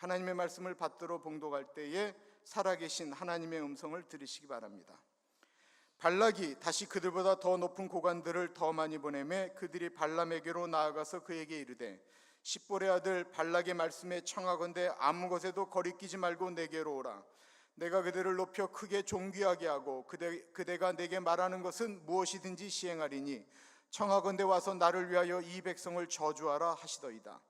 하나님의 말씀을 받들어 봉독할 때에 살아계신 하나님의 음성을 들으시기 바랍니다. 발락이 다시 그들보다 더 높은 고관들을 더 많이 보내매 그들이 발람에게로 나아가서 그에게 이르되 십볼의 아들 발락의 말씀에 청하건대 아무 것에도 거리끼지 말고 내게로 오라. 내가 그들을 높여 크게 존귀하게 하고 그대가 내게 말하는 것은 무엇이든지 시행하리니 청하건대 와서 나를 위하여 이 백성을 저주하라 하시더이다.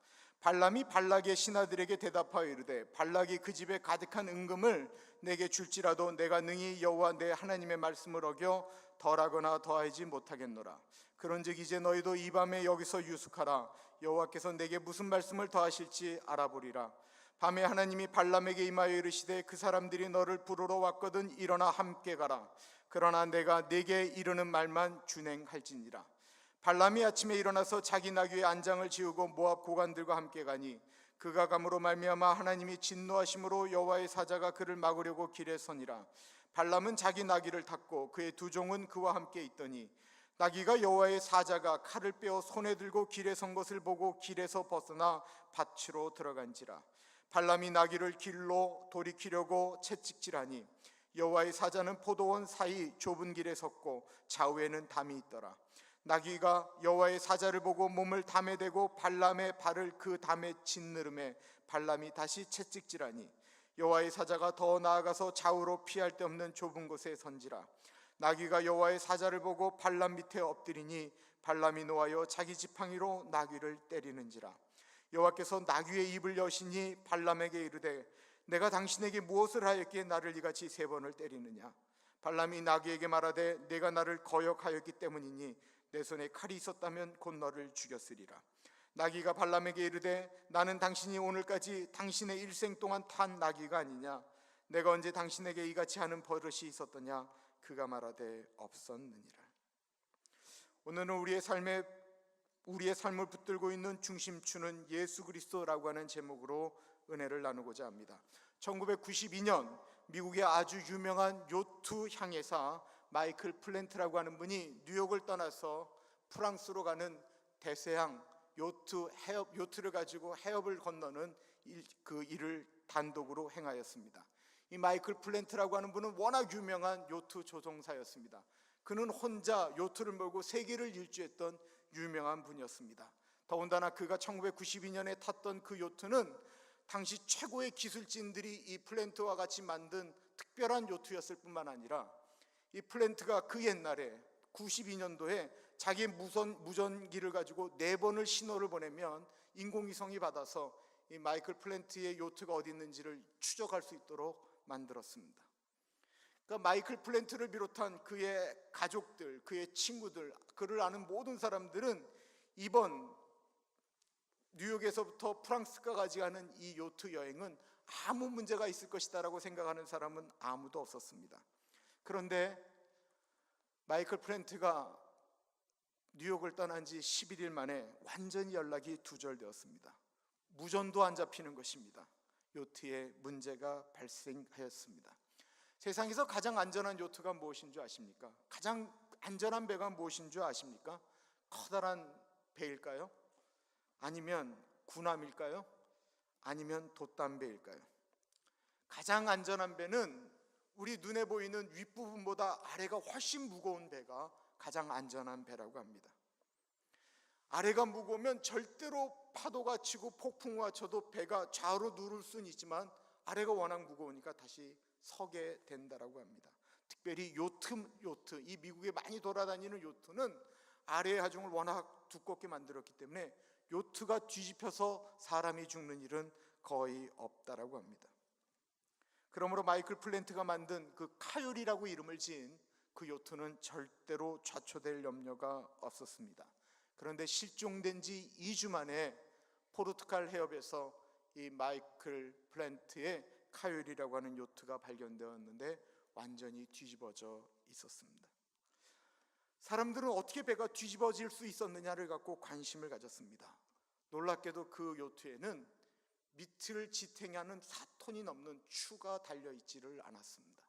발람이 발락의 신하들에게 대답하여 이르되 발락이 그 집에 가득한 은금을 내게 줄지라도 내가 능히 여호와 내 하나님의 말씀을 어겨 덜하거나 더하지 못하겠노라. 그런즉 이제 너희도 이 밤에 여기서 유숙하라. 여호와께서 내게 무슨 말씀을 더하실지 알아보리라. 밤에 하나님이 발람에게 임하여 이르시되 그 사람들이 너를 부르러 왔거든 일어나 함께 가라. 그러나 내가 네게 이르는 말만 준행할지니라. 발람이 아침에 일어나서 자기 나귀의 안장을 지우고 모압 고관들과 함께 가니 그가 감으로 말미암아 하나님이 진노하심으로 여호와의 사자가 그를 막으려고 길에 서니라. 발람은 자기 나귀를 탔고 그의 두 종은 그와 함께 있더니 나귀가 여호와의 사자가 칼을 빼어 손에 들고 길에 선 것을 보고 길에서 벗어나 밭으로 들어간지라. 발람이 나귀를 길로 돌이키려고 채찍질하니 여호와의 사자는 포도원 사이 좁은 길에 섰고 좌우에는 담이 있더라. 나귀가 여호와의 사자를 보고 몸을 담에 대고 발람의 발을 그 담에 짓누름에 발람이 다시 채찍질하니 여호와의 사자가 더 나아가서 좌우로 피할 데 없는 좁은 곳에 선지라. 나귀가 여호와의 사자를 보고 발람 밑에 엎드리니 발람이 노하여 자기 지팡이로 나귀를 때리는지라. 여호와께서 나귀의 입을 여시니 발람에게 이르되 내가 당신에게 무엇을 하였기에 나를 이같이 3번을 때리느냐. 발람이 나귀에게 말하되 내가 나를 거역하였기 때문이니 내 손에 칼이 있었다면 곧 너를 죽였으리라. 나귀가 발람에게 이르되 나는 당신이 오늘까지 당신의 일생 동안 탄 나귀가 아니냐. 내가 언제 당신에게 이같이 하는 버릇이 있었더냐. 그가 말하되 없었느니라. 오늘은 우리의 삶을 붙들고 있는 중심추는 예수 그리스도라고 하는 제목으로 은혜를 나누고자 합니다. 1992년 미국의 아주 유명한 요트 향해사 마이클 플랜트라고 하는 분이 뉴욕을 떠나서 프랑스로 가는 대서양 요트를 가지고 해협을 건너는 그 일을 단독으로 행하였습니다. 이 마이클 플랜트라고 하는 분은 워낙 유명한 요트 조종사였습니다. 그는 혼자 요트를 몰고 세계를 일주했던 유명한 분이었습니다. 더군다나 그가 1992년에 탔던 그 요트는 당시 최고의 기술진들이 이 플랜트와 같이 만든 특별한 요트였을 뿐만 아니라 이 플랜트가 그 옛날에 92년도에 자기의 무전기를 가지고 4번을 신호를 보내면 인공위성이 받아서 이 마이클 플랜트의 요트가 어디 있는지를 추적할 수 있도록 만들었습니다. 그러니까 마이클 플랜트를 비롯한 그의 가족들, 그의 친구들, 그를 아는 모든 사람들은 이번 뉴욕에서부터 프랑스까지 가는 이 요트 여행은 아무 문제가 있을 것이다라고 생각하는 사람은 아무도 없었습니다. 그런데 마이클 플랜트가 뉴욕을 떠난 지 11일 만에 완전히 연락이 두절되었습니다. 무전도 안 잡히는 것입니다. 요트에 문제가 발생하였습니다. 세상에서 가장 안전한 요트가 무엇인 줄 아십니까? 가장 안전한 배가 무엇인 줄 아십니까? 커다란 배일까요? 아니면 군함일까요? 아니면 돛담배일까요? 가장 안전한 배는 우리 눈에 보이는 윗부분보다 아래가 훨씬 무거운 배가 가장 안전한 배라고 합니다. 아래가 무거우면 절대로 파도가 치고 폭풍우가 쳐도 배가 좌우로 누를 수는 있지만 아래가 워낙 무거우니까 다시 서게 된다라고 합니다. 특별히 요트, 이 미국에 많이 돌아다니는 요트는 아래의 하중을 워낙 두껍게 만들었기 때문에 요트가 뒤집혀서 사람이 죽는 일은 거의 없다라고 합니다. 그러므로 마이클 플랜트가 만든 그 카요리라고 이름을 지은 그 요트는 절대로 좌초될 염려가 없었습니다. 그런데 실종된 지 2주 만에 포르투갈 해협에서 이 마이클 플랜트의 카요리라고 하는 요트가 발견되었는데 완전히 뒤집어져 있었습니다. 사람들은 어떻게 배가 뒤집어질 수 있었느냐를 갖고 관심을 가졌습니다. 놀랍게도 그 요트에는 밑을 지탱하는 4톤이 넘는 추가 달려있지를 않았습니다.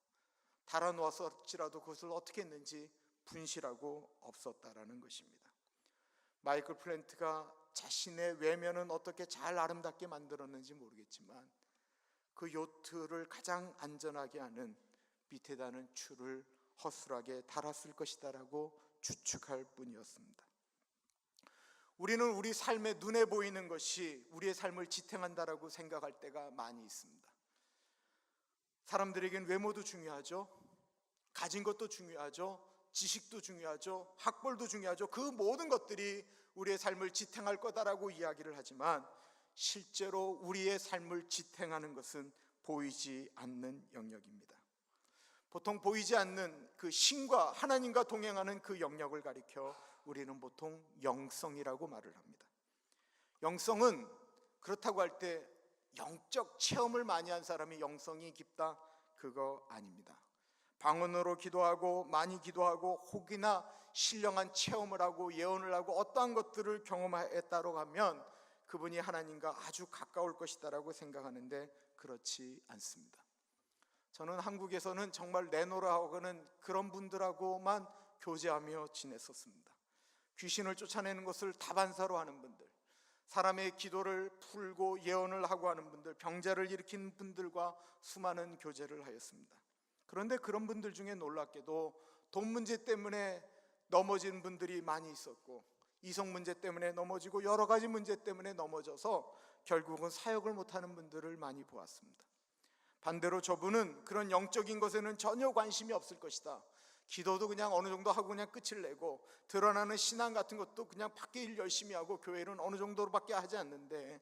달아놓았을지라도 그것을 어떻게 했는지 분실하고 없었다라는 것입니다. 마이클 플랜트가 자신의 외면은 어떻게 잘 아름답게 만들었는지 모르겠지만 그 요트를 가장 안전하게 하는 밑에 다는 줄을 허술하게 달았을 것이다라고 추측할 뿐이었습니다. 우리는 우리 삶에 눈에 보이는 것이 우리의 삶을 지탱한다라고 생각할 때가 많이 있습니다. 사람들에겐 외모도 중요하죠. 가진 것도 중요하죠. 지식도 중요하죠. 학벌도 중요하죠. 그 모든 것들이 우리의 삶을 지탱할 거다라고 이야기를 하지만 실제로 우리의 삶을 지탱하는 것은 보이지 않는 영역입니다. 보통 보이지 않는 그 신과 하나님과 동행하는 그 영역을 가리켜 우리는 보통 영성이라고 말을 합니다. 영성은 그렇다고 할 때 영적 체험을 많이 한 사람이 영성이 깊다, 그거 아닙니다. 방언으로 기도하고 많이 기도하고 혹이나 신령한 체험을 하고 예언을 하고 어떠한 것들을 경험했다고 하면 그분이 하나님과 아주 가까울 것이다라고 생각하는데 그렇지 않습니다. 저는 한국에서는 정말 내노라 하고는 그런 분들하고만 교제하며 지냈었습니다. 귀신을 쫓아내는 것을 다반사로 하는 분들, 사람의 기도를 풀고 예언을 하고 하는 분들, 병자를 일으키는 분들과 수많은 교제를 하였습니다. 그런데 그런 분들 중에 놀랍게도 돈 문제 때문에 넘어진 분들이 많이 있었고, 이성 문제 때문에 넘어지고 여러 가지 문제 때문에 넘어져서 결국은 사역을 못하는 분들을 많이 보았습니다. 반대로 저분은 그런 영적인 것에는 전혀 관심이 없을 것이다. 기도도 그냥 어느 정도 하고 그냥 끝을 내고 드러나는 신앙 같은 것도 그냥 밖에 일 열심히 하고 교회는 어느 정도로밖에 하지 않는데,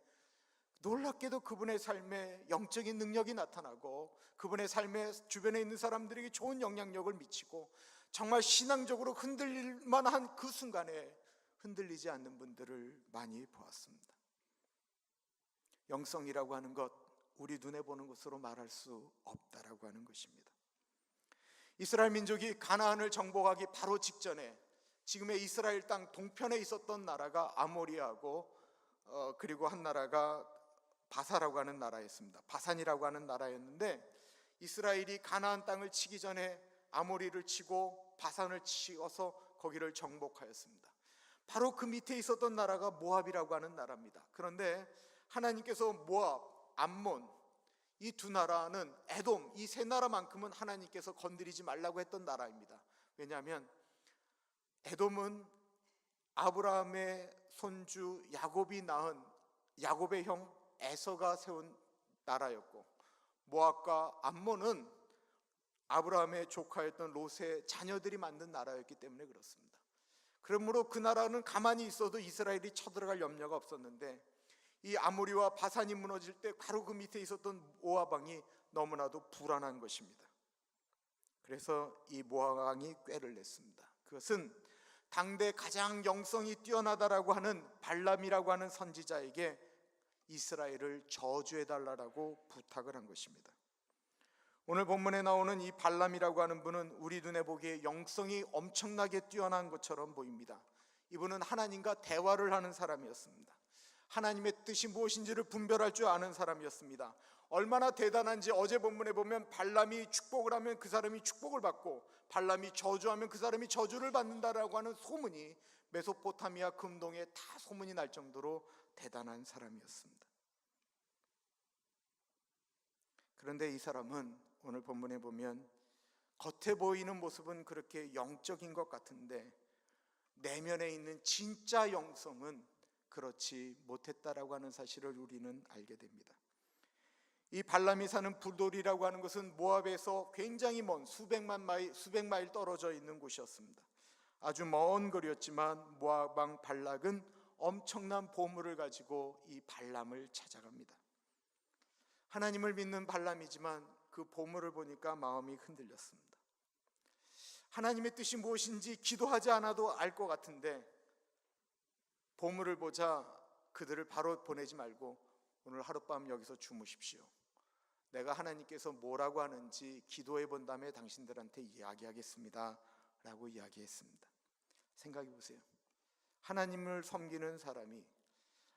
놀랍게도 그분의 삶에 영적인 능력이 나타나고 그분의 삶에 주변에 있는 사람들에게 좋은 영향력을 미치고 정말 신앙적으로 흔들릴 만한 그 순간에 흔들리지 않는 분들을 많이 보았습니다. 영성이라고 하는 것, 우리 눈에 보는 것으로 말할 수 없다라고 하는 것입니다. 이스라엘 민족이 가나안을 정복하기 바로 직전에 지금의 이스라엘 땅 동편에 있었던 나라가 아모리하고 그리고 한 나라가 바사라고 하는 나라였습니다. 바산이라고 하는 나라였는데, 이스라엘이 가나안 땅을 치기 전에 아모리를 치고 바산을 치어서 거기를 정복하였습니다. 바로 그 밑에 있었던 나라가 모압이라고 하는 나라입니다. 그런데 하나님께서 모압, 암몬 이 두 나라는 에돔, 이 세 나라만큼은 하나님께서 건드리지 말라고 했던 나라입니다. 왜냐하면 에돔은 아브라함의 손주 야곱이 낳은 야곱의 형 에서가 세운 나라였고, 모압과 암몬은 아브라함의 조카였던 롯의 자녀들이 만든 나라였기 때문에 그렇습니다. 그러므로 그 나라는 가만히 있어도 이스라엘이 쳐들어갈 염려가 없었는데, 이 아모리와 바산이 무너질 때 바로 그 밑에 있었던 모압 왕이 너무나도 불안한 것입니다. 그래서 이 모압 왕이 꾀를 냈습니다. 그것은 당대 가장 영성이 뛰어나다라고 하는 발람이라고 하는 선지자에게 이스라엘을 저주해달라고 부탁을 한 것입니다. 오늘 본문에 나오는 이 발람이라고 하는 분은 우리 눈에 보기에 영성이 엄청나게 뛰어난 것처럼 보입니다. 이분은 하나님과 대화를 하는 사람이었습니다. 하나님의 뜻이 무엇인지를 분별할 줄 아는 사람이었습니다. 얼마나 대단한지 어제 본문에 보면 발람이 축복을 하면 그 사람이 축복을 받고 발람이 저주하면 그 사람이 저주를 받는다라고 하는 소문이 메소포타미아 금동에 다 소문이 날 정도로 대단한 사람이었습니다. 그런데 이 사람은 오늘 본문에 보면 겉에 보이는 모습은 그렇게 영적인 것 같은데 내면에 있는 진짜 영성은 그렇지 못했다라고 하는 사실을 우리는 알게 됩니다. 이 발람이 사는 불돌이라고 하는 것은 모압에서 굉장히 먼 수백 마일 떨어져 있는 곳이었습니다. 아주 먼 거리였지만 모압 왕 발락은 엄청난 보물을 가지고 이 발람을 찾아갑니다. 하나님을 믿는 발람이지만 그 보물을 보니까 마음이 흔들렸습니다. 하나님의 뜻이 무엇인지 기도하지 않아도 알 것 같은데 보물을 보자 그들을 바로 보내지 말고 오늘 하룻밤 여기서 주무십시오. 내가 하나님께서 뭐라고 하는지 기도해 본 다음에 당신들한테 이야기하겠습니다 라고 이야기했습니다. 생각해 보세요. 하나님을 섬기는 사람이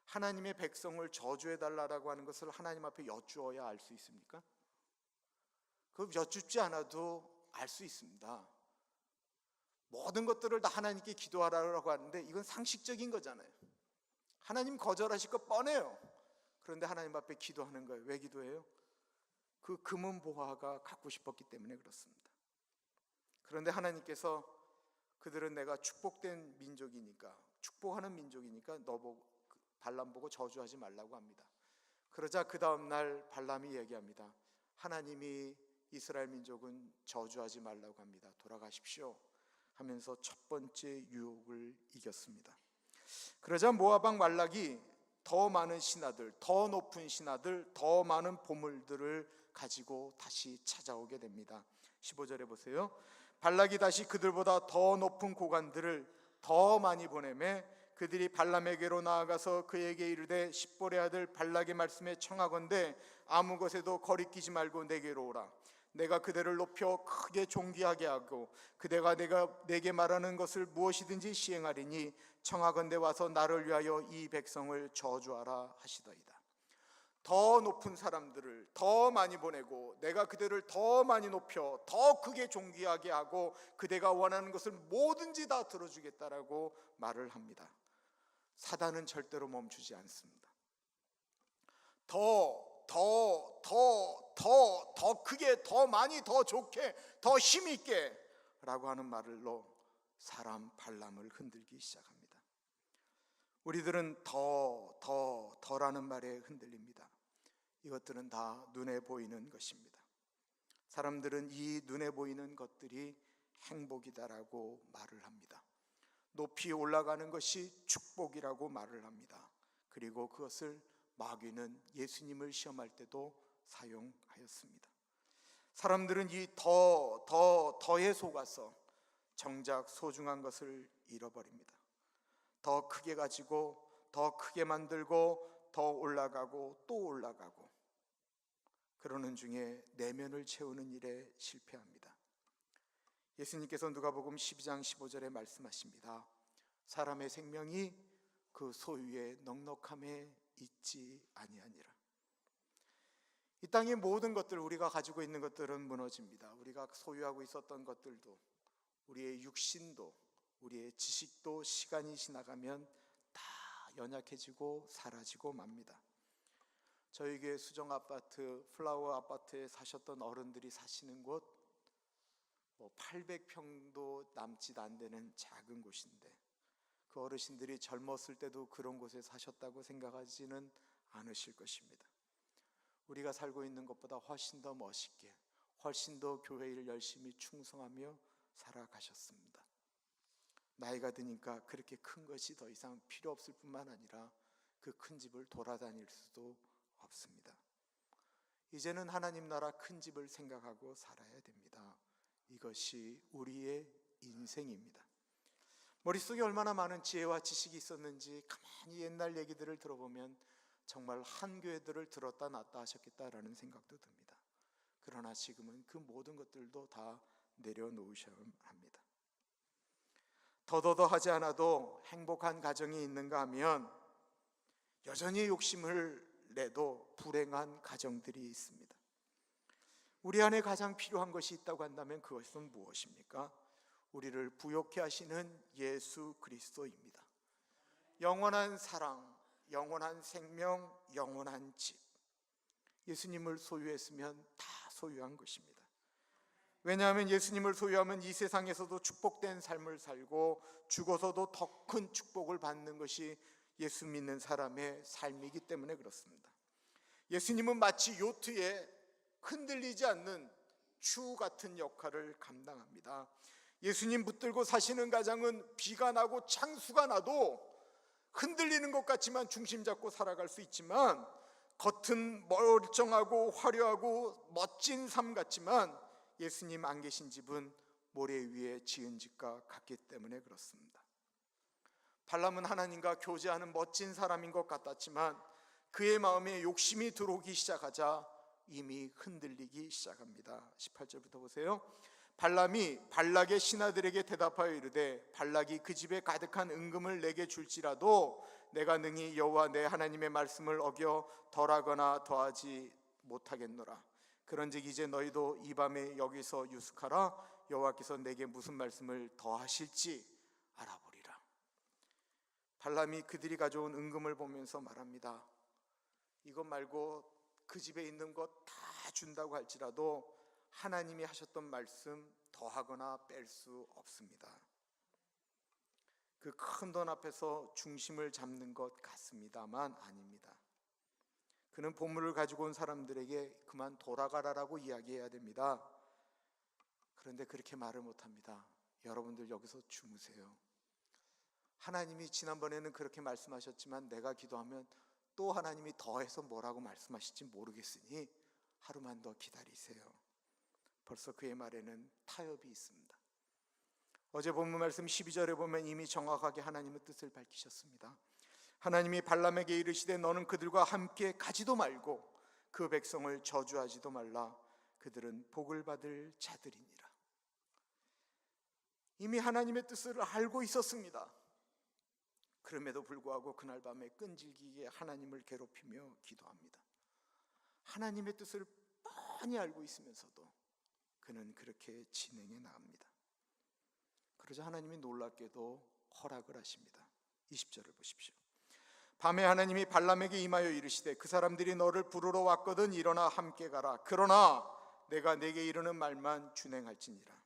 하나님의 백성을 저주해 달라고 하는 것을 하나님 앞에 여쭈어야 알 수 있습니까? 그럼 여쭙지 않아도 알 수 있습니다. 모든 것들을 다 하나님께 기도하라고 하는데 이건 상식적인 거잖아요. 하나님 거절하실 거 뻔해요. 그런데 하나님 앞에 기도하는 거예요. 왜 기도해요? 그 금은 보화가 갖고 싶었기 때문에 그렇습니다. 그런데 하나님께서 그들은 내가 축복된 민족이니까, 축복하는 민족이니까 너 보고, 발람 보고 저주하지 말라고 합니다. 그러자 그 다음 날 발람이 얘기합니다. 하나님이 이스라엘 민족은 저주하지 말라고 합니다. 돌아가십시오 하면서 첫 번째 유혹을 이겼습니다. 그러자 모압 왕 말락이 더 많은 신하들, 더 높은 신하들, 더 많은 보물들을 가지고 다시 찾아오게 됩니다. 15절에 보세요. 발락이 다시 그들보다 더 높은 고관들을 더 많이 보내매 그들이 발람에게로 나아가서 그에게 이르되 십볼의 아들 발락의 말씀에 청하건대 아무 것에도 거리끼지 말고 내게로 오라. 내가 그대를 높여 크게 존귀하게 하고 그대가 내게 말하는 것을 무엇이든지 시행하리니 청하건대 와서 나를 위하여 이 백성을 저주하라 하시더이다. 더 높은 사람들을 더 많이 보내고 내가 그들을 더 많이 높여 더 크게 존귀하게 하고 그대가 원하는 것을 뭐든지 다 들어주겠다라고 말을 합니다. 사단은 절대로 멈추지 않습니다. 더 크게, 더 많이, 더 좋게, 더 힘있게 라고 하는 말로 사람 발람을 흔들기 시작합니다. 우리들은 더라는 말에 흔들립니다. 이것들은 다 눈에 보이는 것입니다. 사람들은 이 눈에 보이는 것들이 행복이다라고 말을 합니다. 높이 올라가는 것이 축복이라고 말을 합니다. 그리고 그것을 마귀는 예수님을 시험할 때도 사용하였습니다. 사람들은 이 더에 속아서 정작 소중한 것을 잃어버립니다. 더 크게 가지고 더 크게 만들고 더 올라가고 또 올라가고 그러는 중에 내면을 채우는 일에 실패합니다. 예수님께서 누가복음 12장 15절에 말씀하십니다. 사람의 생명이 그 소유의 넉넉함에 있지 아니하니라. 이 땅의 모든 것들, 우리가 가지고 있는 것들은 무너집니다. 우리가 소유하고 있었던 것들도, 우리의 육신도, 우리의 지식도 시간이 지나가면 다 연약해지고 사라지고 맙니다. 저희 교회 수정 아파트, 플라워 아파트에 사셨던 어른들이 사시는 곳 800평도 남짓 안 되는 작은 곳인데 그 어르신들이 젊었을 때도 그런 곳에 사셨다고 생각하지는 않으실 것입니다. 우리가 살고 있는 것보다 훨씬 더 멋있게, 훨씬 더 교회 일 열심히 충성하며 살아가셨습니다. 나이가 드니까 그렇게 큰 것이 더 이상 필요 없을 뿐만 아니라 그 큰 집을 돌아다닐 수도 없습니다. 이제는 하나님 나라 큰 집을 생각하고 살아야 됩니다. 이것이 우리의 인생입니다. 머릿속에 얼마나 많은 지혜와 지식이 있었는지 가만히 옛날 얘기들을 들어보면 정말 한 교회들을 들었다 놨다 하셨겠다라는 생각도 듭니다. 그러나 지금은 그 모든 것들도 다 내려놓으셔야 합니다. 더더더 하지 않아도 행복한 가정이 있는가 하면 여전히 욕심을 내도 불행한 가정들이 있습니다. 우리 안에 가장 필요한 것이 있다고 한다면 그것은 무엇입니까? 우리를 부욕케 하시는 예수 그리스도입니다. 영원한 사랑, 영원한 생명, 영원한 집. 예수님을 소유했으면 다 소유한 것입니다. 왜냐하면 예수님을 소유하면 이 세상에서도 축복된 삶을 살고 죽어서도 더 큰 축복을 받는 것이 예수 믿는 사람의 삶이기 때문에 그렇습니다. 예수님은 마치 요트에 흔들리지 않는 추 같은 역할을 감당합니다. 예수님 붙들고 사시는 가정은 비가 나고 창수가 나도 흔들리는 것 같지만 중심 잡고 살아갈 수 있지만 겉은 멀쩡하고 화려하고 멋진 삶 같지만 예수님 안 계신 집은 모래 위에 지은 집과 같기 때문에 그렇습니다. 발람은 하나님과 교제하는 멋진 사람인 것 같았지만 그의 마음에 욕심이 들어오기 시작하자 이미 흔들리기 시작합니다. 18절부터 보세요. 발람이 발락의 신하들에게 대답하여 이르되 발락이 그 집에 가득한 은금을 내게 줄지라도 내가 능히 여호와 내 하나님의 말씀을 어겨 덜하거나 더하지 못하겠노라. 그런즉 이제 너희도 이 밤에 여기서 유숙하라. 여호와께서 내게 무슨 말씀을 더하실지 알아보리라. 발람이 그들이 가져온 은금을 보면서 말합니다. 이것 말고 그 집에 있는 것 다 다 준다고 할지라도 하나님이 하셨던 말씀 더하거나 뺄 수 없습니다. 그 큰 돈 앞에서 중심을 잡는 것 같습니다만 아닙니다. 그는 보물을 가지고 온 사람들에게 그만 돌아가라라고 이야기해야 됩니다. 그런데 그렇게 말을 못합니다. 여러분들 여기서 주무세요. 하나님이 지난번에는 그렇게 말씀하셨지만 내가 기도하면 또 하나님이 더해서 뭐라고 말씀하실지 모르겠으니 하루만 더 기다리세요. 벌써 그의 말에는 타협이 있습니다. 어제 본문 말씀 12절에 보면 이미 정확하게 하나님의 뜻을 밝히셨습니다. 하나님이 발람에게 이르시되 너는 그들과 함께 가지도 말고 그 백성을 저주하지도 말라. 그들은 복을 받을 자들이니라. 이미 하나님의 뜻을 알고 있었습니다. 그럼에도 불구하고 그날 밤에 끈질기게 하나님을 괴롭히며 기도합니다. 하나님의 뜻을 뻔히 알고 있으면서도 그는 그렇게 진행해 나갑니다. 그러자 하나님이 놀랍게도 허락을 하십니다. 20절을 보십시오. 밤에 하나님이 발람에게 임하여 이르시되 그 사람들이 너를 부르러 왔거든 일어나 함께 가라. 그러나 내가 내게 이르는 말만 준행할지니라.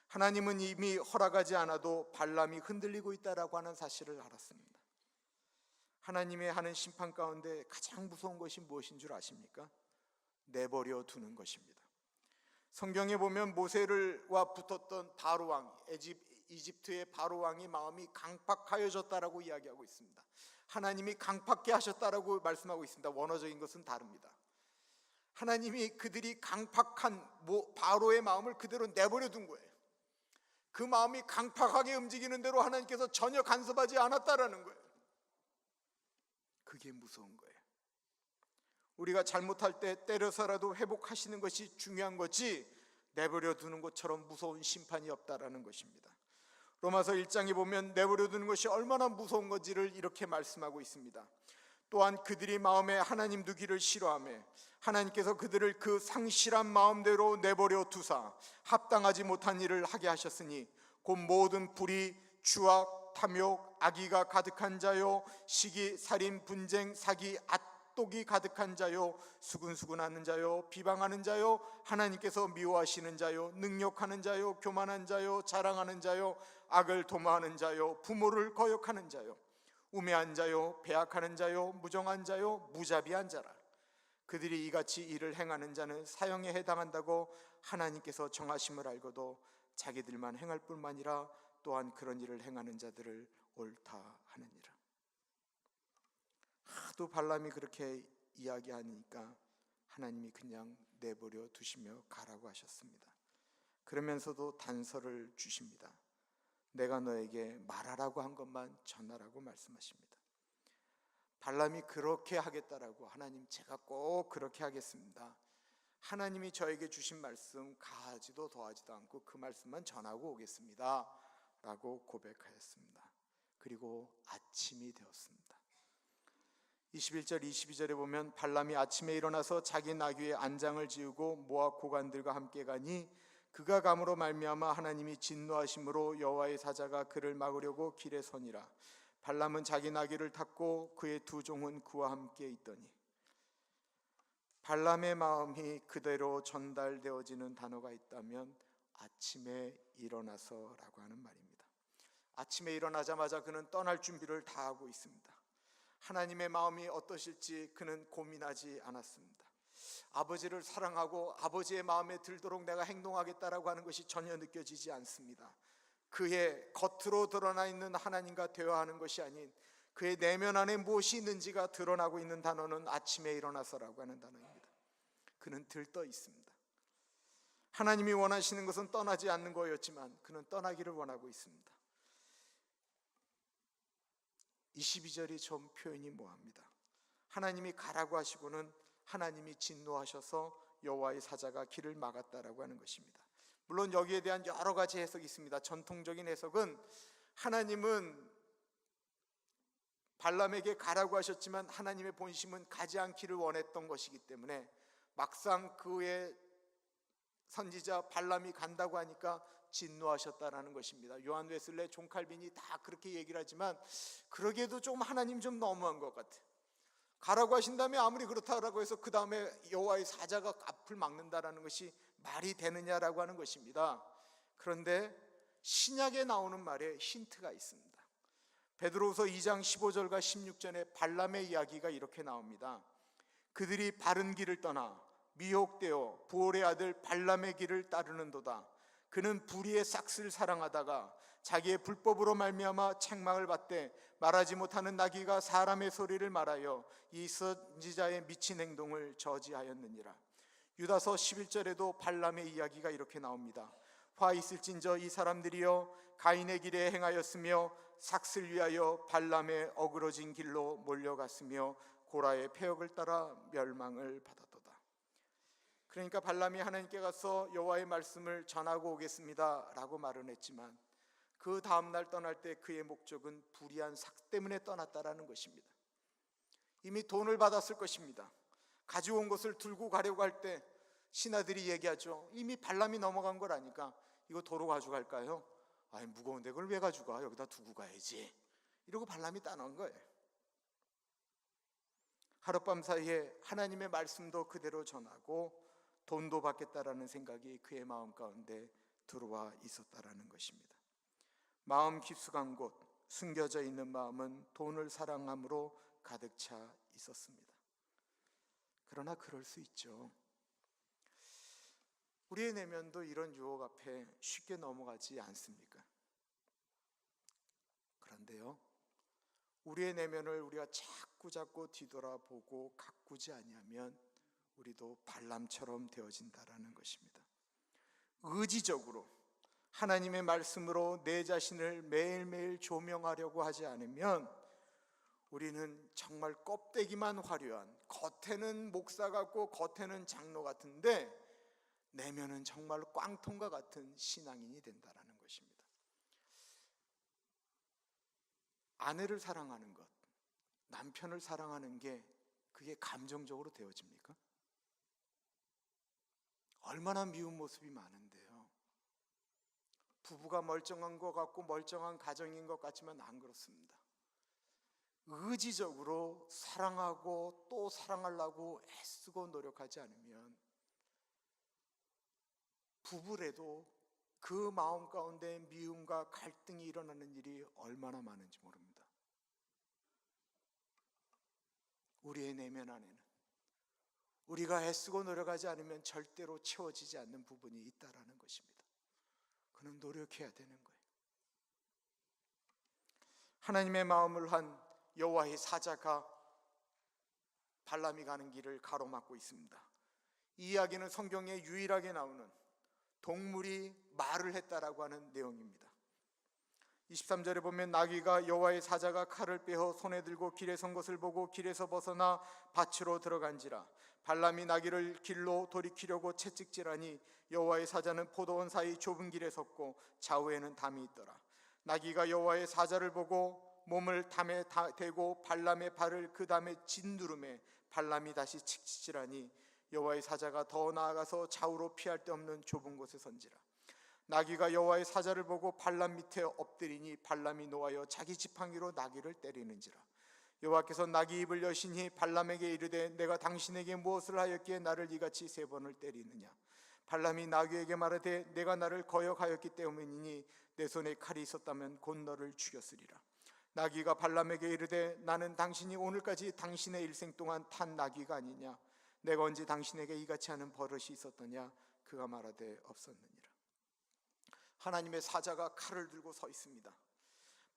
하나님은 이미 허락하지 않아도 발람이 흔들리고 있다라고 하는 사실을 알았습니다. 하나님의 하는 심판 가운데 가장 무서운 것이 무엇인 줄 아십니까? 내버려 두는 것입니다. 성경에 보면 모세와 붙었던 바로 왕, 이집트의 바로 왕이 마음이 강팍하여졌다라고 이야기하고 있습니다. 하나님이 강팍게 하셨다라고 말씀하고 있습니다. 원어적인 것은 다릅니다. 하나님이 그들이 강팍한 바로의 마음을 그대로 내버려 둔 거예요. 그 마음이 강팍하게 움직이는 대로 하나님께서 전혀 간섭하지 않았다라는 거예요. 그게 무서운 거예요. 우리가 잘못할 때 때려서라도 회복하시는 것이 중요한 거지 내버려 두는 것처럼 무서운 심판이 없다라는 것입니다. 로마서 1장에 보면 내버려 두는 것이 얼마나 무서운 건지를 이렇게 말씀하고 있습니다. 또한 그들이 마음에 하나님 두기를 싫어하며 하나님께서 그들을 그 상실한 마음대로 내버려 두사 합당하지 못한 일을 하게 하셨으니 곧 모든 불의, 추악, 탐욕, 악의가 가득한 자요 시기, 살인, 분쟁, 사기, 앗독이 가득한 자요 수근수근하는 자요 비방하는 자요 하나님께서 미워하시는 자요 능욕하는 자요 교만한 자요 자랑하는 자요 악을 도모하는 자요 부모를 거역하는 자요 우매한 자요 배악하는 자요 무정한 자요 무자비한 자라. 그들이 이같이 일을 행하는 자는 사형에 해당한다고 하나님께서 정하심을 알고도 자기들만 행할 뿐만 아니라 또한 그런 일을 행하는 자들을 옳다 하느니라. 하도 발람이 그렇게 이야기하니까 하나님이 그냥 내버려 두시며 가라고 하셨습니다. 그러면서도 단서를 주십니다. 내가 너에게 말하라고 한 것만 전하라고 말씀하십니다. 발람이 그렇게 하겠다라고 하나님 제가 꼭 그렇게 하겠습니다. 하나님이 저에게 주신 말씀 가하지도 더하지도 않고 그 말씀만 전하고 오겠습니다 라고 고백하였습니다. 그리고 아침이 되었습니다. 21절 22절에 보면 발람이 아침에 일어나서 자기 나귀의 안장을 지우고 모압 고관들과 함께 가니 그가 감으로 말미암아 하나님이 진노하심으로 여호와의 사자가 그를 막으려고 길에 서니라. 발람은 자기 나귀를 탔고 그의 두 종은 그와 함께 있더니 발람의 마음이 그대로 전달되어지는 단어가 있다면 아침에 일어나서라고 하는 말입니다. 아침에 일어나자마자 그는 떠날 준비를 다 하고 있습니다. 하나님의 마음이 어떠실지 그는 고민하지 않았습니다. 아버지를 사랑하고 아버지의 마음에 들도록 내가 행동하겠다라고 하는 것이 전혀 느껴지지 않습니다. 그의 겉으로 드러나 있는 하나님과 대화하는 것이 아닌 그의 내면 안에 무엇이 있는지가 드러나고 있는 단어는 아침에 일어나서라고 하는 단어입니다. 그는 들떠 있습니다. 하나님이 원하시는 것은 떠나지 않는 거였지만 그는 떠나기를 원하고 있습니다. 22절이 좀 표현이 모호합니다. 하나님이 가라고 하시고는 하나님이 진노하셔서 여호와의 사자가 길을 막았다라고 하는 것입니다. 물론 여기에 대한 여러 가지 해석이 있습니다. 전통적인 해석은 하나님은 발람에게 가라고 하셨지만 하나님의 본심은 가지 않기를 원했던 것이기 때문에 막상 그의 선지자 발람이 간다고 하니까 진노하셨다라는 것입니다. 요한 웨슬레, 존 칼빈이 다 그렇게 얘기를 하지만 그러기에도 좀 하나님 좀 너무한 것 같아요. 가라고 하신 다음에 아무리 그렇다라고 해서 그 다음에 여호와의 사자가 앞을 막는다라는 것이 말이 되느냐라고 하는 것입니다. 그런데 신약에 나오는 말에 힌트가 있습니다. 베드로후서 2장 15절과 16절에 발람의 이야기가 이렇게 나옵니다. 그들이 바른 길을 떠나 미혹되어 부올의 아들 발람의 길을 따르는도다. 그는 불의의 싹스를 사랑하다가 자기의 불법으로 말미암아 책망을 받되 말하지 못하는 나귀가 사람의 소리를 말하여 이 선지자의 미친 행동을 저지하였느니라. 유다서 11절에도 발람의 이야기가 이렇게 나옵니다. 화 있을진저 이 사람들이여 가인의 길에 행하였으며 삭슬 위하여 발람의 어그러진 길로 몰려갔으며 고라의 폐역을 따라 멸망을 받았도다. 그러니까 발람이 하나님께 가서 여호와의 말씀을 전하고 오겠습니다 라고 말은 했지만 그 다음날 떠날 때 그의 목적은 불의한 삭 때문에 떠났다라는 것입니다. 이미 돈을 받았을 것입니다. 가져온 것을 들고 가려고 할 때 신하들이 얘기하죠. 이미 발람이 넘어간 걸 아니까 이거 도로 가져갈까요? 아니 무거운데 그걸 왜 가져가? 여기다 두고 가야지. 이러고 발람이 떠난 거예요. 하룻밤 사이에 하나님의 말씀도 그대로 전하고 돈도 받겠다라는 생각이 그의 마음 가운데 들어와 있었다라는 것입니다. 마음 깊숙한 곳 숨겨져 있는 마음은 돈을 사랑함으로 가득 차 있었습니다. 그러나 그럴 수 있죠. 우리의 내면도 이런 유혹 앞에 쉽게 넘어가지 않습니까? 그런데요, 우리의 내면을 우리가 자꾸 뒤돌아보고 가꾸지 아니하면 우리도 발람처럼 되어진다라는 것입니다. 의지적으로 하나님의 말씀으로 내 자신을 매일매일 조명하려고 하지 않으면 우리는 정말 껍데기만 화려한, 겉에는 목사 같고 겉에는 장로 같은데 내면은 정말 꽝통과 같은 신앙인이 된다라는 것입니다. 아내를 사랑하는 것, 남편을 사랑하는 게 그게 감정적으로 되어집니까? 얼마나 미운 모습이 많은데요. 부부가 멀쩡한 것 같고 멀쩡한 가정인 것 같지만 안 그렇습니다. 의지적으로 사랑하고 또 사랑하려고 애쓰고 노력하지 않으면 부부래도 그 마음 가운데 미움과 갈등이 일어나는 일이 얼마나 많은지 모릅니다. 우리의 내면 안에는 우리가 애쓰고 노력하지 않으면 절대로 채워지지 않는 부분이 있다라는 것입니다. 그는 노력해야 되는 거예요. 하나님의 마음을 한 여호와의 사자가 발람이 가는 길을 가로막고 있습니다. 이 이야기는 성경에 유일하게 나오는 동물이 말을 했다라고 하는 내용입니다. 23절에 보면 나귀가 여호와의 사자가 칼을 빼어 손에 들고 길에 선 것을 보고 길에서 벗어나 밭으로 들어간지라. 발람이 나귀를 길로 돌이키려고 채찍질하니 여호와의 사자는 포도원 사이 좁은 길에 섰고 좌우에는 담이 있더라. 나귀가 여호와의 사자를 보고 몸을 담에 대고 발람의 발을 그 담에 짓누름에 발람이 다시 채찍질하니 여호와의 사자가 더 나아가서 좌우로 피할 데 없는 좁은 곳에 선지라. 나귀가 여호와의 사자를 보고 발람 밑에 엎드리니 발람이 노하여 자기 지팡이로 나귀를 때리는지라. 여호와께서 나귀 입을 여시니 발람에게 이르되 내가 당신에게 무엇을 하였기에 나를 이같이 3번을 때리느냐. 발람이 나귀에게 말하되 내가 나를 거역하였기 때문이니 내 손에 칼이 있었다면 곧 너를 죽였으리라. 나귀가 발람에게 이르되 나는 당신이 오늘까지 당신의 일생 동안 탄 나귀가 아니냐. 내가 언제 당신에게 이같이 하는 버릇이 있었더냐. 그가 말하되 없었느니라. 하나님의 사자가 칼을 들고 서 있습니다.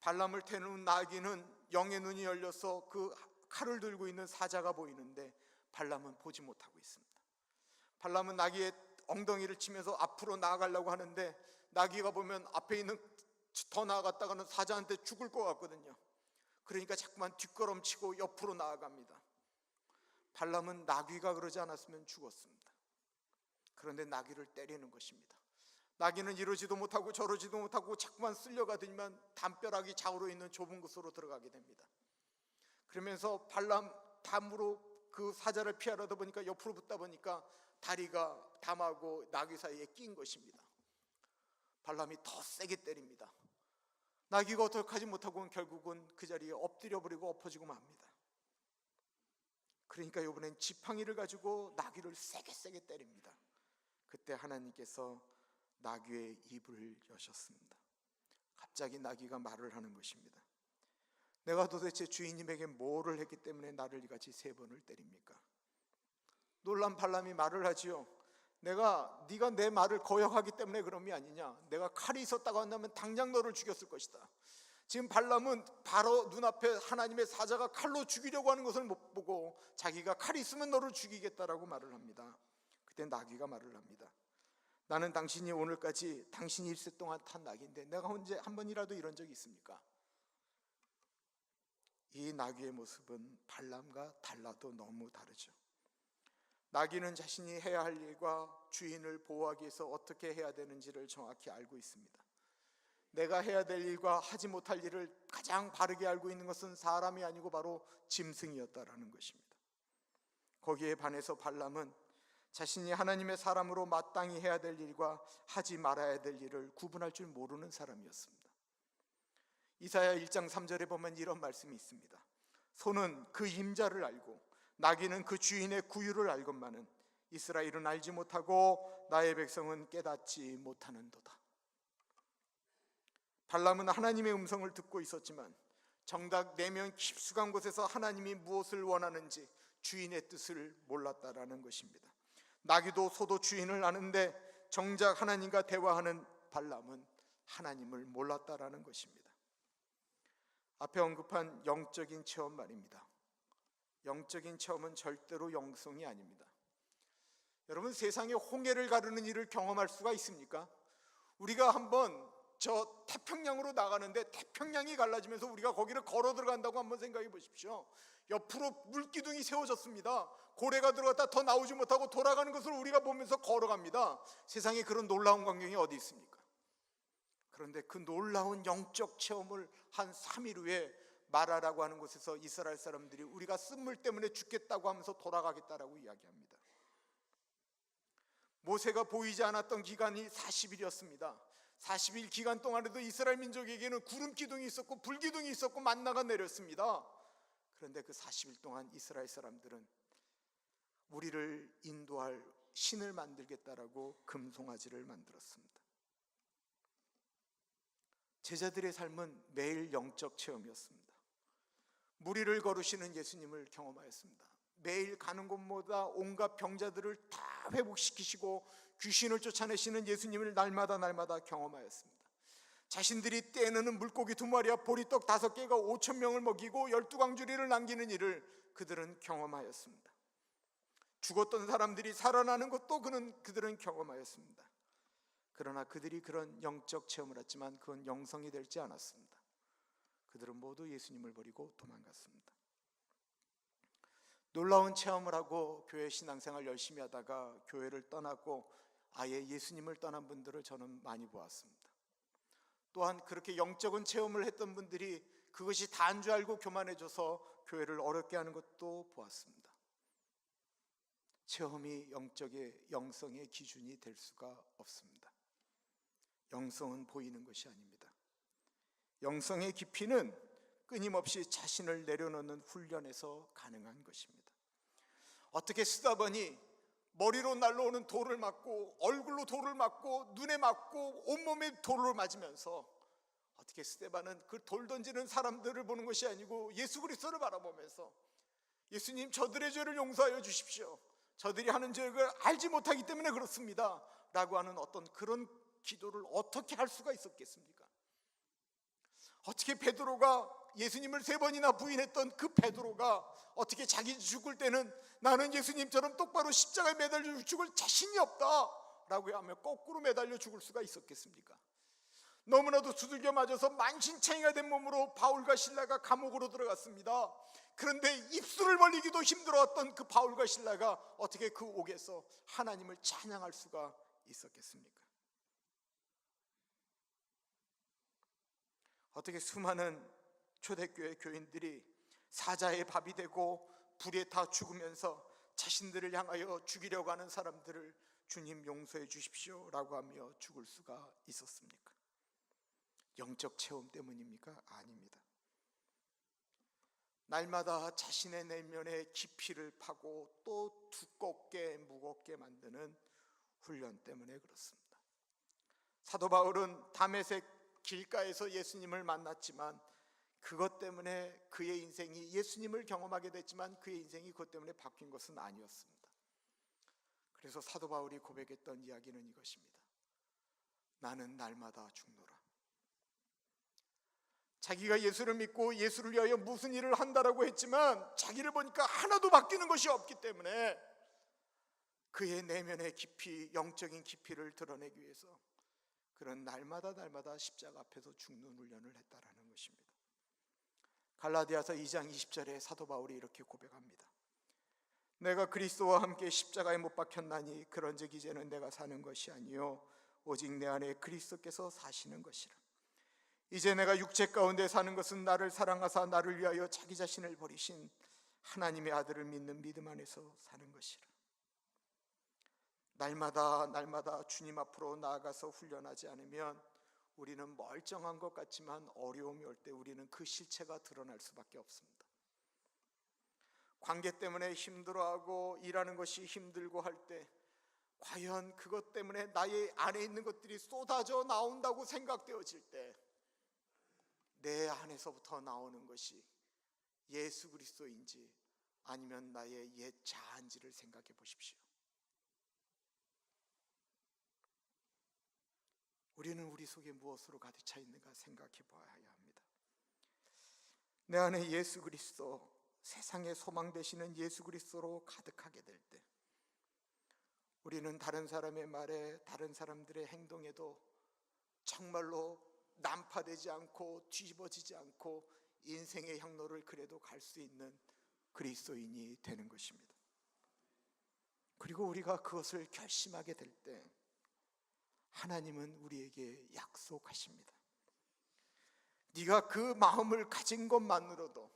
발람을 태우는 나귀는 영의 눈이 열려서 그 칼을 들고 있는 사자가 보이는데 발람은 보지 못하고 있습니다. 발람은 나귀의 엉덩이를 치면서 앞으로 나아가려고 하는데 나귀가 보면 앞에 있는 더 나아갔다가는 사자한테 죽을 것 같거든요. 그러니까 자꾸만 뒷걸음치고 옆으로 나아갑니다. 발람은 나귀가 그러지 않았으면 죽었습니다. 그런데 나귀를 때리는 것입니다. 나귀는 이러지도 못하고 저러지도 못하고 자꾸만 쓸려가더니만 담벼락이 좌우로 있는 좁은 곳으로 들어가게 됩니다. 그러면서 발람 담으로 그 사자를 피하려다 보니까 옆으로 붙다 보니까 다리가 담하고 나귀 사이에 낀 것입니다. 발람이 더 세게 때립니다. 나귀가 어떻게 하지 못하고 결국은 그 자리에 엎드려 버리고 엎어지고 맙니다. 그러니까 이번엔 지팡이를 가지고 나귀를 세게 때립니다. 그때 하나님께서 나귀의 입을 여셨습니다. 갑자기 나귀가 말을 하는 것입니다. 내가 도대체 주인님에게 뭐를 했기 때문에 나를 이같이 3번을 때립니까? 놀란 발람이 말을 하지요. 네가 내 말을 거역하기 때문에 그런 게 아니냐. 내가 칼이 있었다고 한다면 당장 너를 죽였을 것이다. 지금 발람은 바로 눈앞에 하나님의 사자가 칼로 죽이려고 하는 것을 못 보고 자기가 칼이 있으면 너를 죽이겠다라고 말을 합니다. 그때 나귀가 말을 합니다. 나는 당신이 오늘까지 당신이 일세 동안 탄 나귀인데 내가 언제 한 번이라도 이런 적이 있습니까? 이 나귀의 모습은 발람과 달라도 너무 다르죠. 나귀는 자신이 해야 할 일과 주인을 보호하기 위해서 어떻게 해야 되는지를 정확히 알고 있습니다. 내가 해야 될 일과 하지 못할 일을 가장 바르게 알고 있는 것은 사람이 아니고 바로 짐승이었다라는 것입니다. 거기에 반해서 발람은 자신이 하나님의 사람으로 마땅히 해야 될 일과 하지 말아야 될 일을 구분할 줄 모르는 사람이었습니다. 이사야 1장 3절에 보면 이런 말씀이 있습니다. 소는 그 임자를 알고 나귀는 그 주인의 구유를 알건만은 이스라엘은 알지 못하고 나의 백성은 깨닫지 못하는도다. 발람은 하나님의 음성을 듣고 있었지만 정작 내면 깊숙한 곳에서 하나님이 무엇을 원하는지 주인의 뜻을 몰랐다라는 것입니다. 나귀도 소도 주인을 아는데 정작 하나님과 대화하는 발람은 하나님을 몰랐다라는 것입니다. 앞에 언급한 영적인 체험 말입니다. 영적인 체험은 절대로 영성이 아닙니다. 여러분, 세상에 홍해를 가르는 일을 경험할 수가 있습니까? 우리가 한번 저 태평양으로 나가는데 태평양이 갈라지면서 우리가 거기를 걸어 들어간다고 한번 생각해 보십시오. 옆으로 물기둥이 세워졌습니다. 고래가 들어갔다 더 나오지 못하고 돌아가는 것을 우리가 보면서 걸어갑니다. 세상에 그런 놀라운 광경이 어디 있습니까? 그런데 그 놀라운 영적 체험을 한 3일 후에 마라라고 하는 곳에서 이스라엘 사람들이 우리가 쓴물 때문에 죽겠다고 하면서 돌아가겠다라고 이야기합니다. 모세가 보이지 않았던 기간이 40일이었습니다. 40일 기간 동안에도 이스라엘 민족에게는 구름 기둥이 있었고 불 기둥이 있었고 만나가 내렸습니다. 그런데 그 40일 동안 이스라엘 사람들은 우리를 인도할 신을 만들겠다라고 금송아지를 만들었습니다. 제자들의 삶은 매일 영적 체험이었습니다. 무리를 걸으시는 예수님을 경험하였습니다. 매일 가는 곳마다 온갖 병자들을 다 회복시키시고 귀신을 쫓아내시는 예수님을 날마다 경험하였습니다. 자신들이 떼내는 물고기 2마리와 보리떡 5개가 5,000명을 먹이고 12광주리를 남기는 일을 그들은 경험하였습니다. 죽었던 사람들이 살아나는 것도 그들은 경험하였습니다. 그러나 그들이 그런 영적 체험을 했지만 그건 영성이 되지 않았습니다. 그들은 모두 예수님을 버리고 도망갔습니다. 놀라운 체험을 하고 교회 신앙생활 열심히 하다가 교회를 떠나고 아예 예수님을 떠난 분들을 저는 많이 보았습니다. 또한 그렇게 영적인 체험을 했던 분들이 그것이 다인 줄 알고 교만해져서 교회를 어렵게 하는 것도 보았습니다. 체험이 영성의 기준이 될 수가 없습니다. 영성은 보이는 것이 아닙니다. 영성의 깊이는 끊임없이 자신을 내려놓는 훈련에서 가능한 것입니다. 어떻게 쓰다 보니 머리로 날라오는 돌을 맞고 얼굴로 돌을 맞고 눈에 맞고 온몸에 돌을 맞으면서 어떻게 스데반은 그 돌 던지는 사람들을 보는 것이 아니고 예수 그리스도를 바라보면서 예수님, 저들의 죄를 용서하여 주십시오. 저들이 하는 죄를 알지 못하기 때문에 그렇습니다 라고 하는 어떤 그런 기도를 어떻게 할 수가 있었겠습니까? 어떻게 베드로가 예수님을 3번이나 부인했던 그 베드로가 어떻게 자기 죽을 때는 나는 예수님처럼 똑바로 십자가에 매달려 죽을 자신이 없다 라고 하며 거꾸로 매달려 죽을 수가 있었겠습니까? 너무나도 두들겨 맞아서 만신창이가 된 몸으로 바울과 실라가 감옥으로 들어갔습니다. 그런데 입술을 벌리기도 힘들었던 그 바울과 실라가 어떻게 그 옥에서 하나님을 찬양할 수가 있었겠습니까? 어떻게 수많은 초대교회 교인들이 사자의 밥이 되고 불에 타 죽으면서 자신들을 향하여 죽이려고 하는 사람들을 주님 용서해 주십시오 라고 하며 죽을 수가 있었습니까? 영적 체험 때문입니까? 아닙니다. 날마다 자신의 내면의 깊이를 파고 또 두껍게 무겁게 만드는 훈련 때문에 그렇습니다. 사도 바울은 다메섹 길가에서 예수님을 만났지만 그것 때문에 그의 인생이, 예수님을 경험하게 됐지만 그의 인생이 그것 때문에 바뀐 것은 아니었습니다. 그래서 사도 바울이 고백했던 이야기는 이것입니다. 나는 날마다 죽노라. 자기가 예수를 믿고 예수를 위하여 무슨 일을 한다라고 했지만 자기를 보니까 하나도 바뀌는 것이 없기 때문에 그의 내면의 깊이, 영적인 깊이를 드러내기 위해서 그런 날마다 십자가 앞에서 죽는 훈련을 했다라는 것입니다. 갈라디아서 2장 20절에 사도 바울이 이렇게 고백합니다. 내가 그리스도와 함께 십자가에 못 박혔나니 그런즉 이제는 내가 사는 것이 아니요 오직 내 안에 그리스도께서 사시는 것이라. 이제 내가 육체 가운데 사는 것은 나를 사랑하사 나를 위하여 자기 자신을 버리신 하나님의 아들을 믿는 믿음 안에서 사는 것이라. 날마다 주님 앞으로 나아가서 훈련하지 않으면 우리는 멀쩡한 것 같지만 어려움이 올 때 우리는 그 실체가 드러날 수밖에 없습니다. 관계 때문에 힘들어하고 일하는 것이 힘들고 할 때 과연 그것 때문에 나의 안에 있는 것들이 쏟아져 나온다고 생각되어질 때 내 안에서부터 나오는 것이 예수 그리스도인지 아니면 나의 옛 자아인지를 생각해 보십시오. 우리는 우리 속에 무엇으로 가득 차 있는가 생각해 봐야 합니다. 내 안에 예수 그리스도, 세상의 소망 되시는 예수 그리스도로 가득하게 될 때 우리는 다른 사람의 말에, 다른 사람들의 행동에도 정말로 난파되지 않고 뒤집어지지 않고 인생의 향로를 그래도 갈 수 있는 그리스도인이 되는 것입니다. 그리고 우리가 그것을 결심하게 될 때 하나님은 우리에게 약속하십니다. 네가 그 마음을 가진 것만으로도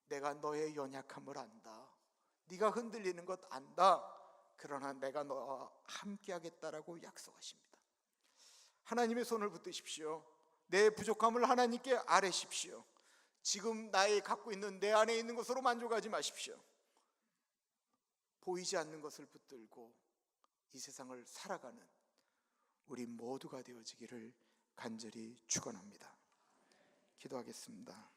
내가 너의 연약함을 안다. 네가 흔들리는 것 안다. 그러나 내가 너와 함께 하겠다라고 약속하십니다. 하나님의 손을 붙드십시오. 내 부족함을 하나님께 아뢰십시오. 지금 나의 갖고 있는 내 안에 있는 것으로 만족하지 마십시오. 보이지 않는 것을 붙들고 이 세상을 살아가는 우리 모두가 되어지기를 간절히 축원합니다. 기도하겠습니다.